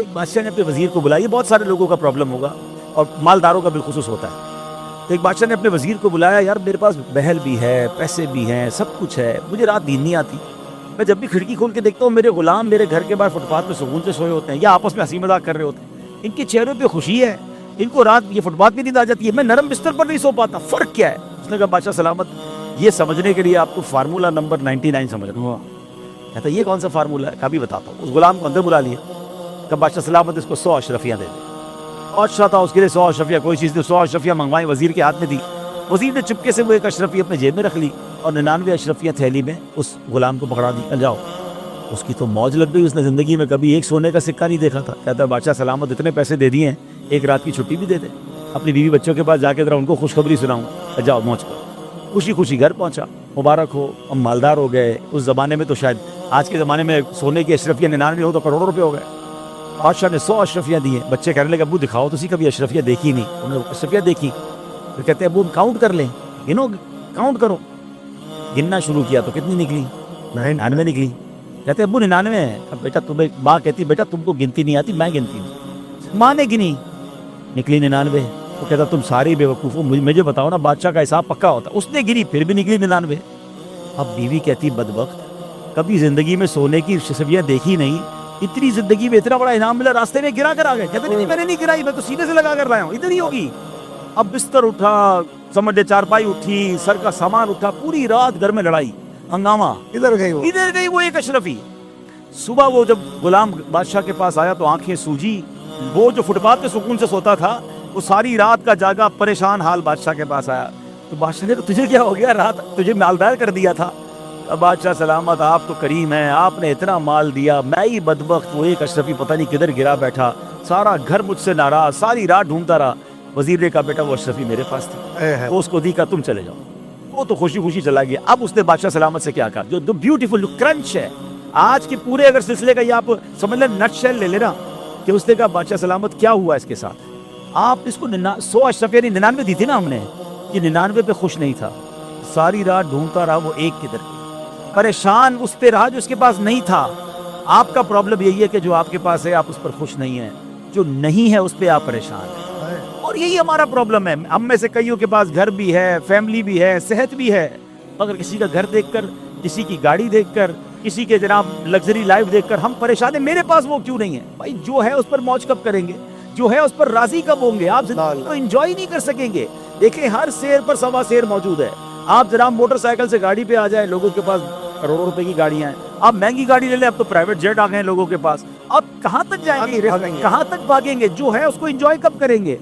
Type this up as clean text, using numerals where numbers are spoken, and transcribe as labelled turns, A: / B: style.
A: کہ بادشاہ نے اپنے وزیر کو بلایا. بہت سارے لوگوں کا پرابلم ہوگا اور مالداروں کا بالخصوص ہوتا ہے. تو ایک بادشاہ نے اپنے وزیر کو بلایا, یار میرے پاس بہل بھی ہے, پیسے بھی ہیں, سب کچھ ہے, مجھے رات نیند نہیں آتی. میں جب بھی کھڑکی کھول کے دیکھتا ہوں میرے غلام میرے گھر کے باہر فٹ پاتھ پہ سکون سے سوئے ہوتے ہیں یا آپس میں ہنسی مذاق کر رہے ہوتے ہیں. ان کے چہروں پہ خوشی ہے, ان کو رات یہ فٹ پاتھ پہ نیند آ جاتی ہے, میں نرم بستر پر نہیں سو پاتا. فرق کیا ہے؟ اس نے کہا بادشاہ سلامت, یہ سمجھنے کے لیے آپ کو فارمولہ نمبر 99 سمجھنا ہوگا. کہتا یہ کون سا فارمولہ ہے؟ کبھی بتاتا ہوں. اس غلام کو اندر بلا لیا. کہا بادشاہ سلامت اس کو 100 اشرفیاں دے دیں. بادشاہ تھا اس کے لیے 100 اشرفیاں کوئی چیز نہیں. 100 اشرفیاں منگوائیں, وزیر کے ہاتھ میں دی. وزیر نے چپکے سے وہ ایک اشرفی اپنے جیب میں رکھ لی اور 99 اشرفیاں تھیلی میں اس غلام کو پکڑا دی. جاؤ. اس کی تو موج لگ گئی, اس نے زندگی میں کبھی ایک سونے کا سکہ نہیں دیکھا تھا. کہتا ہے بادشاہ سلامت اتنے پیسے دے دیے ہیں, ایک رات کی چھٹی بھی دے دے, اپنی بیوی بچوں کے پاس جا کے ذرا ان کو خوشخبری سناؤں. جاؤ موج کرو. خوشی خوشی گھر پہنچا. مبارک ہو, ہم مالدار ہو گئے. اس زمانے میں تو شاید آج کے زمانے میں سونے کی اشرفیاں 99 ہو تو کروڑوں روپے ہو گئے. بادشاہ نے 100 اشرفیاں دی ہیں. بچے کہنے لگے ابو دکھاؤ تو کبھی اشرفیاں دیکھی نہیں. انہوں نے اشرفیاں دیکھی. پھر کہتے ہیں ابو کاؤنٹ کر لیں, گنو, کاؤنٹ کرو. گننا شروع کیا تو کتنی نکلی؟ 99 نکلی. کہتے ابو 99 ہے. اب بیٹا تمہیں ماں کہتی بیٹا تم کو گنتی نہیں آتی, میں گنتی ہوں. ماں نے گنی, نکلی 99. وہ کہتا تم ساری بے وقوف ہو, مجھے بتاؤ نا بادشاہ کا حساب پکا ہوتا. اس نے گنی پھر بھی نکلی 99. اب بیوی کہتی بدبخت, کبھی زندگی میں سونے کی اشرفیاں دیکھی نہیں, اتنی زندگی میں اتنا بڑا انعام ملا, راستے میں گرا کر آ گئے. کہتے نہیں میں نے نہیں گرائی, میں تو سینے سے لگا کر لایا ہوں, ادھر ہی ہوگی. اب بستر اٹھا, سمجھے چارپائی اٹھی, سر کا سامان اٹھا, پوری رات گھر میں لڑائی ہنگامہ. ادھر گئی وہ ایک اشرفی. صبح وہ جب غلام بادشاہ کے پاس آیا تو آنکھیں سوجی. وہ جو فٹ پاتھ پہ سکون سے سوتا تھا وہ ساری رات کا جاگا پریشان حال بادشاہ کے پاس آیا. تو بادشاہ نے تجھے کیا ہو گیا, رات تجھے مالدار کر دیا تھا. اب بادشاہ سلامت آپ تو کریم ہیں, آپ نے اتنا مال دیا, میں ہی بدبخت وہ ایک اشرفی پتہ نہیں کدھر گرا بیٹھا, سارا گھر مجھ سے ناراض, ساری رات ڈھونڈتا رہا. وزیر نے کہا بیٹا وہ اشرفی میرے پاس تھی, تو اس کو دی, کا تم چلے جاؤ. وہ تو خوشی خوشی چلا گیا. اب اس نے بادشاہ سلامت سے کیا کہا, جو بیوٹیفل کرنچ ہے آج کے پورے اگر سلسلے کا, یہ آپ سمجھ لیں نٹ شیل لے لینا, کہ اس نے کہا بادشاہ سلامت کیا ہوا اس کے ساتھ. آپ اس کو 100 اشرفیاں 99 دی تھی نا ہم نے, یہ 99 پہ خوش نہیں تھا, ساری رات ڈھونڈتا رہا وہ ایک کدھر, پریشان اس پہ رہا جو اس کے پاس نہیں تھا. آپ کا پرابلم یہی ہے کہ جو آپ کے پاس ہے آپ اس پر خوش نہیں ہیں, جو نہیں ہے اس پہ آپ پریشان ہیں. اور یہی ہمارا پرابلم ہے. ہم میں سے کئیوں کے پاس گھر بھی ہے, فیملی بھی ہے, صحت بھی ہے, مگر کسی کا گھر دیکھ کر, کسی کی گاڑی دیکھ کر, کسی کے جناب لگژری لائف دیکھ کر ہم پریشان ہیں. میرے پاس وہ کیوں نہیں ہے؟ بھائی جو ہے اس پر موج کب کریں گے, جو ہے اس پر راضی کب ہوں گے؟ آپ زندگی کو انجوائے نہیں کر سکیں گے. دیکھیں ہر سیر پر سوا سیر موجود ہے. آپ جناب موٹر سائیکل سے گاڑی پہ آ جائیں, لوگوں کے پاس کروڑوں روپے کی گاڑیاں ہیں. آپ مہنگی گاڑی لے لیں, اب تو پرائیویٹ جیٹ آ گئے ہیں لوگوں کے پاس. آپ کہاں تک جائیں گے, کہاں تک بھاگیں گے؟ جو ہے اس کو انجوائے کب کریں گے؟